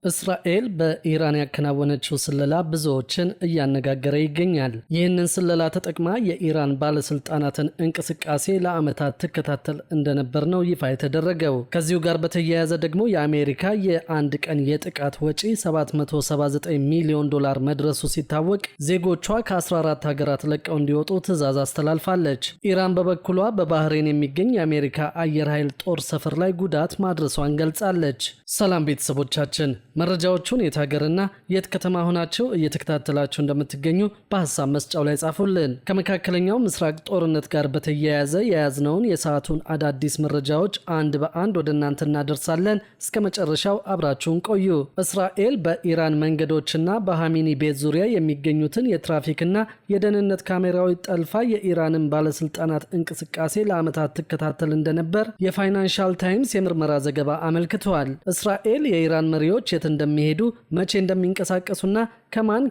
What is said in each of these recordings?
እስራኤል በኢራን ያከናወነችው ስለላ ብዙዎችን እያነጋገረ ይገኛል። ይህንን ስለላ ተጠቅማ የኢራን ባለስልጣናትን እንቅስቃሴ ለዓመታት ትከታተል እንደነበር ነው ይፋ የተደረገው። ከዚሁ ጋር በተያያዘ ደግሞ የአሜሪካ የአንድ ቀን የጥቃት ወጪ $779 ሚሊዮን መድረሱ ሲታወቅ ዜጎቿ ከ14 ሀገራት ለቀው እንዲወጡ ትዕዛዝ አስተላልፋለች። ኢራን በበኩሏ በባህሬን የሚገኝ የአሜሪካ አየር ኃይል ጦር ሰፈር ላይ ጉዳት ማድረሷን ገልጻለች። ሰላም ቤተሰቦቻችን፣ መረጃዎቹን የት ሀገርና የት ከተማ ሆናችሁ እየተከታተላችሁ እንደምትገኙ በሐሳብ መስጫው ላይ ጻፉልን። ከመካከለኛው ምስራቅ ጦርነት ጋር በተያያዘ የያዝነውን የሰዓቱን አዳዲስ መረጃዎች አንድ በአንድ ወደ እናንተ እናደርሳለን። እስከ መጨረሻው አብራችሁን ቆዩ። እስራኤል በኢራን መንገዶችና በሃሚኒ ቤት ዙሪያ የሚገኙትን የትራፊክና የደህንነት ካሜራዎች ጠልፋ የኢራንን ባለስልጣናት እንቅስቃሴ ለዓመታት ትከታተል እንደነበር የፋይናንሻል ታይምስ የምርመራ ዘገባ አመልክቷል። እስራኤል የኢራን መሪዎች የት እንደሚሄዱ፣ መቼ እንደሚንቀሳቀሱና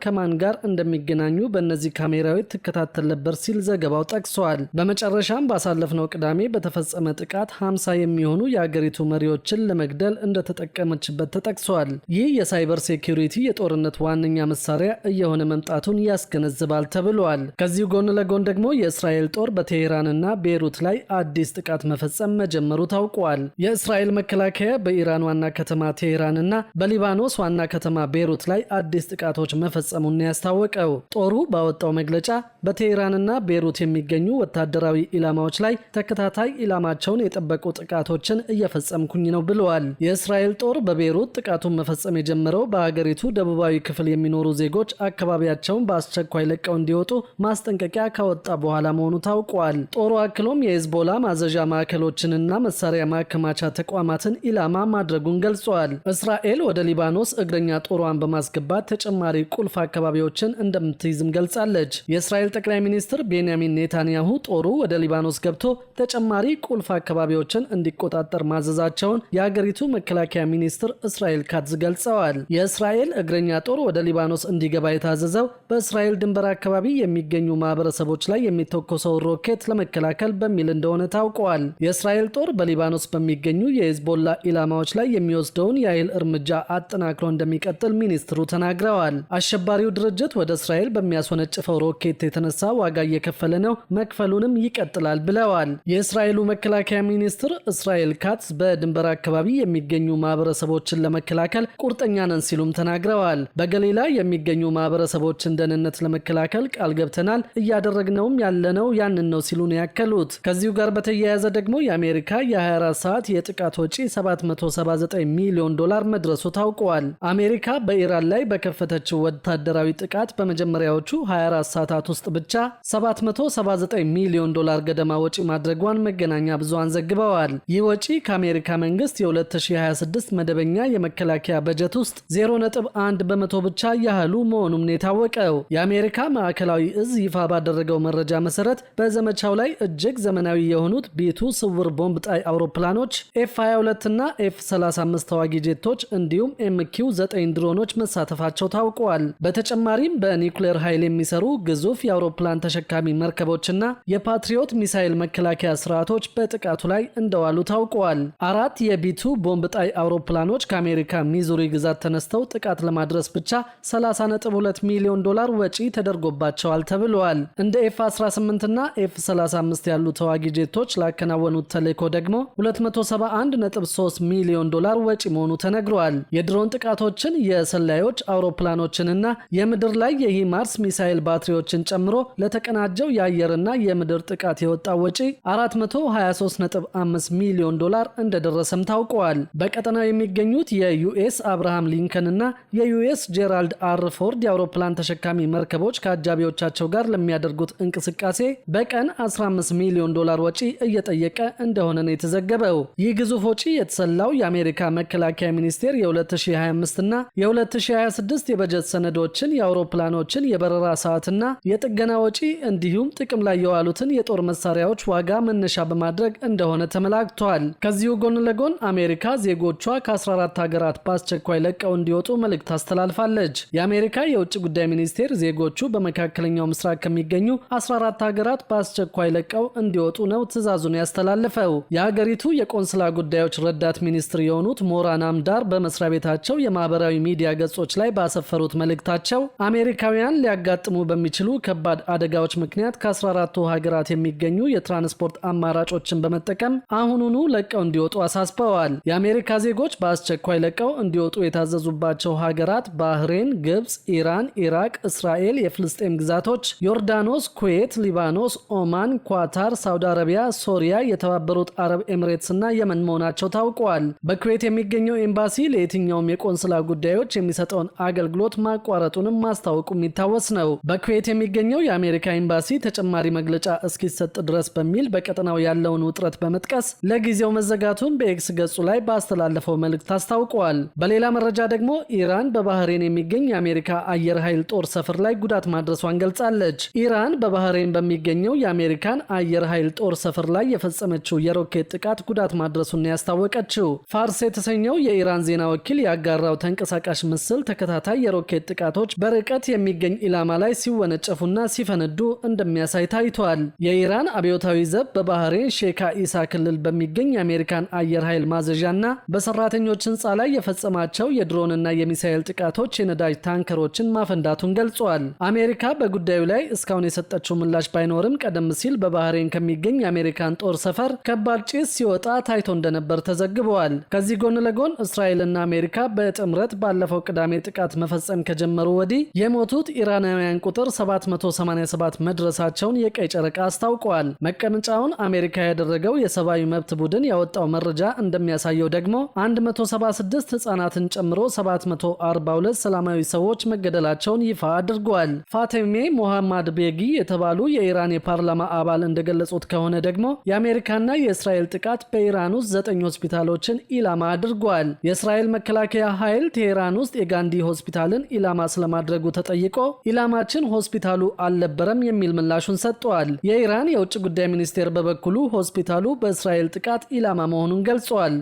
ከማን ጋር እንደሚገናኙ በእነዚህ ካሜራዎች ትከታተል ነበር ሲል ዘገባው ጠቅሷል። በመጨረሻም ባሳለፍነው ቅዳሜ በተፈጸመ ጥቃት 50 የሚሆኑ የአገሪቱ መሪዎችን ለመግደል እንደተጠቀመችበት ተጠቅሷል። ይህ የሳይበር ሴኩሪቲ የጦርነት ዋነኛ መሳሪያ እየሆነ መምጣቱን ያስገነዝባል ተብሏል። ከዚሁ ጎን ለጎን ደግሞ የእስራኤል ጦር በቴሄራንና ቤይሩት ላይ አዲስ ጥቃት መፈጸም መጀመሩ ታውቋል። የእስራኤል መከላከያ በኢራን ዋና ከተማ ቴሄራንና በሊባኖስ ዋና ከተማ ቤይሩት ላይ አዲስ ጥቃቶች መፈጸሙን ያስታወቀው ጦሩ ባወጣው መግለጫ በቴሄራንና ቤይሩት የሚገኙ ወታደራዊ ኢላማዎች ላይ ተከታታይ ኢላማቸውን የጠበቁ ጥቃቶችን እየፈጸምኩኝ ነው ብለዋል። የእስራኤል ጦር በቤይሩት ጥቃቱን መፈጸም የጀመረው በሀገሪቱ ደቡባዊ ክፍል የሚኖሩ ዜጎች አካባቢያቸውን በአስቸኳይ ለቀው እንዲወጡ ማስጠንቀቂያ ካወጣ በኋላ መሆኑ ታውቋል። ጦሩ አክሎም የሂዝቦላ ማዘዣ ማዕከሎችንና መሳሪያ ማከማቻ ተቋማትን ኢላማ ማድረጉን ገልጿል። እስራኤል ወደ ሊባኖስ እግረኛ ጦሯን በማስገባት ተጨማሪ ቁልፍ አካባቢዎችን እንደምትይዝም ገልጻለች። የእስራኤል ጠቅላይ ሚኒስትር ቤንያሚን ኔታንያሁ ጦሩ ወደ ሊባኖስ ገብቶ ተጨማሪ ቁልፍ አካባቢዎችን እንዲቆጣጠር ማዘዛቸውን የሀገሪቱ መከላከያ ሚኒስትር እስራኤል ካትዝ ገልጸዋል። የእስራኤል እግረኛ ጦር ወደ ሊባኖስ እንዲገባ የታዘዘው በእስራኤል ድንበር አካባቢ የሚገኙ ማህበረሰቦች ላይ የሚተኮሰው ሮኬት ለመከላከል በሚል እንደሆነ ታውቋል። የእስራኤል ጦር በሊባኖስ በሚገኙ የሂዝቦላ ኢላማዎች ላይ የሚወስደውን የኃይል እርምጃ አጠናክሮ እንደሚቀጥል ሚኒስትሩ ተናግረዋል። አሸባሪው ድርጅት ወደ እስራኤል በሚያስወነጭፈው ሮኬት የተነሳ ዋጋ እየከፈለ ነው፣ መክፈሉንም ይቀጥላል ብለዋል። የእስራኤሉ መከላከያ ሚኒስትር እስራኤል ካትዝ በድንበር አካባቢ የሚገኙ ማህበረሰቦችን ለመከላከል ቁርጠኛ ነን ሲሉም ተናግረዋል። በገሊላ የሚገኙ ማህበረሰቦችን ደህንነት ለመከላከል ቃል ገብተናል፣ እያደረግነውም ያለነው ያንን ነው ሲሉ ነው ያከሉት። ከዚሁ ጋር በተያያዘ ደግሞ የአሜሪካ የ24 ሰዓት የጥቃት ወጪ $779 ሚሊዮን መድረሱ ታውቋል። አሜሪካ በኢራን ላይ በከፈተችው ወታደራዊ ጥቃት በመጀመሪያዎቹ 24 ሰዓታት ውስጥ ብቻ $779 ሚሊዮን ገደማ ወጪ ማድረጓን መገናኛ ብዙሃን ዘግበዋል። ይህ ወጪ ከአሜሪካ መንግስት የ2026 መደበኛ የመከላከያ በጀት ውስጥ 0.1 በመቶ ብቻ ያህሉ መሆኑም ነው የታወቀው። የአሜሪካ ማዕከላዊ እዝ ይፋ ባደረገው መረጃ መሰረት በዘመቻው ላይ እጅግ ዘመናዊ የሆኑት ቢቱ ስውር ቦምብ ጣይ አውሮፕላኖች፣ F-22 እና F-35 ተዋጊ ጄቶች እንዲሁም MQ-9 ድሮኖች መሳተፋቸው ታውቋል። በተጨማሪም በኒውክሌር ኃይል የሚሰሩ ግዙፍ የአውሮፕላን ተሸካሚ መርከቦችና የፓትሪዮት ሚሳኤል መከላከያ ስርዓቶች በጥቃቱ ላይ እንደዋሉ ታውቋል። 4 የቢቱ ቦምብ ጣይ አውሮፕላኖች ከአሜሪካ ሚዙሪ ግዛት ተነስተው ጥቃት ለማድረስ ብቻ $30.2 ሚሊዮን ወጪ ተደርጎባቸዋል ተብሏል። እንደ F-18 እና F-35 ያሉ ተዋጊ ጄቶች ላከናወኑት ተልዕኮ ደግሞ $271.3 ሚሊዮን ወጪ መሆኑ ተነግሯል። የድሮን ጥቃቶችን የሰላዮች አውሮፕላኖችንና የምድር ላይ የሂማርስ ሚሳኤል ባትሪዎችን ጨምሮ ለተቀናጀው የአየርና የምድር ጥቃት የወጣው ወጪ $423.5 ሚሊዮን እንደደረሰም ታውቋል። በቀጠናው የሚገኙት የዩኤስ አብርሃም ሊንከን እና የዩኤስ ጄራልድ አር ፎርድ የአውሮፕላን ተሸካሚ መርከቦች ከአጃቢዎቻቸው ጋር ለሚያደርጉት እንቅስቃሴ በቀን $15 ሚሊዮን ወጪ እየጠየቀ እንደሆነ ነው የተዘገበው። ይህ ግዙፍ ወጪ የተሰላው የአሜሪካ መከላከያ ሚኒስቴር የ2025 እና የ2026 የበጀት ሰነዶችን፣ የአውሮፕላኖችን የበረራ ሰዓትና የጥገና ወጪ እንዲሁም ጥቅም ላይ የዋሉትን የጦር መሳሪያዎች ዋጋ መነሻ በማድረግ እንደሆነ ተመላክቷል። ከዚሁ ጎን ለጎን አሜሪካ ዜጎቿ ከ14 ሀገራት በአስቸኳይ ለቀው እንዲወጡ መልእክት አስተላልፋለች። የአሜሪካ የውጭ ጉዳይ ሚኒስቴር ዜጎቹ በመካከለኛው ምስራቅ ከሚገኙ 14 ሀገራት በአስቸኳይ ለቀው እንዲወጡ ነው ትዕዛዙን ያስተላለፈው። የሀገሪቱ የቆንስላ ጉዳዮች ረዳት ሚኒስትር የሆኑት ሞራን አምዳር በመስሪያ ቤት ድረገጻቸው የማህበራዊ ሚዲያ ገጾች ላይ ባሰፈሩት መልእክታቸው አሜሪካውያን ሊያጋጥሙ በሚችሉ ከባድ አደጋዎች ምክንያት ከ14ቱ ሀገራት የሚገኙ የትራንስፖርት አማራጮችን በመጠቀም አሁኑኑ ለቀው እንዲወጡ አሳስበዋል። የአሜሪካ ዜጎች በአስቸኳይ ለቀው እንዲወጡ የታዘዙባቸው ሀገራት ባህሬን፣ ግብጽ፣ ኢራን፣ ኢራቅ፣ እስራኤል፣ የፍልስጤም ግዛቶች፣ ዮርዳኖስ፣ ኩዌት፣ ሊባኖስ፣ ኦማን፣ ኳታር፣ ሳውዲ አረቢያ፣ ሶሪያ፣ የተባበሩት አረብ ኤምሬትስ እና የመን መሆናቸው ታውቋል። በኩዌት የሚገኘው ኤምባሲ ለየትኛውም የቆንስላ ጉዳዮች የሚሰጠውን አገልግሎት ማቋረጡንም ማስታወቁ የሚታወስ ነው። በኩዌት የሚገኘው የአሜሪካ ኤምባሲ ተጨማሪ መግለጫ እስኪሰጥ ድረስ በሚል በቀጠናው ያለውን ውጥረት በመጥቀስ ለጊዜው መዘጋቱን በኤክስ ገጹ ላይ ባስተላለፈው መልእክት አስታውቋል። በሌላ መረጃ ደግሞ ኢራን በባህሬን የሚገኝ የአሜሪካ አየር ኃይል ጦር ሰፈር ላይ ጉዳት ማድረሷን ገልጻለች። ኢራን በባህሬን በሚገኘው የአሜሪካን አየር ኃይል ጦር ሰፈር ላይ የፈጸመችው የሮኬት ጥቃት ጉዳት ማድረሱን ያስታወቀችው ፋርስ የተሰኘው የኢራን ዜና ወኪል ያጋራው ተንቀሳቃሽ ምስል ተከታታይ የሮኬት ጥቃቶች በርቀት የሚገኝ ኢላማ ላይ ሲወነጨፉና ሲፈነዱ እንደሚያሳይ ታይቷል። የኢራን አብዮታዊ ዘብ በባህሬን ሼካ ኢሳ ክልል በሚገኝ የአሜሪካን አየር ኃይል ማዘዣና በሰራተኞች ህንፃ ላይ የፈጸማቸው የድሮንና የሚሳኤል ጥቃቶች የነዳጅ ታንከሮችን ማፈንዳቱን ገልጿል። አሜሪካ በጉዳዩ ላይ እስካሁን የሰጠችው ምላሽ ባይኖርም ቀደም ሲል በባህሬን ከሚገኝ የአሜሪካን ጦር ሰፈር ከባድ ጭስ ሲወጣ ታይቶ እንደነበር ተዘግበዋል። ከዚህ ጎን ለጎን እስራኤልና አሜሪካ በጥምረት ባለፈው ቅዳሜ ጥቃት መፈጸም ከጀመሩ ወዲህ የሞቱት ኢራናውያን ቁጥር 787 መድረሳቸውን የቀይ ጨረቃ አስታውቀዋል። መቀመጫውን አሜሪካ ያደረገው የሰብአዊ መብት ቡድን ያወጣው መረጃ እንደሚያሳየው ደግሞ 176 ህጻናትን ጨምሮ 742 ሰላማዊ ሰዎች መገደላቸውን ይፋ አድርጓል። ፋቴሜ ሞሐማድ ቤጊ የተባሉ የኢራን የፓርላማ አባል እንደገለጹት ከሆነ ደግሞ የአሜሪካና የእስራኤል ጥቃት በኢራን ውስጥ 9 ሆስፒታሎችን ኢላማ አድርጓል። የእስራኤል መከላከያ ኃይል ቴሄራን ውስጥ የጋንዲ ሆስፒታልን ኢላማ ስለማድረጉ ተጠይቆ ኢላማችን ሆስፒታሉ አልነበረም የሚል ምላሹን ሰጥቷል። የኢራን የውጭ ጉዳይ ሚኒስቴር በበኩሉ ሆስፒታሉ በእስራኤል ጥቃት ኢላማ መሆኑን ገልጿል።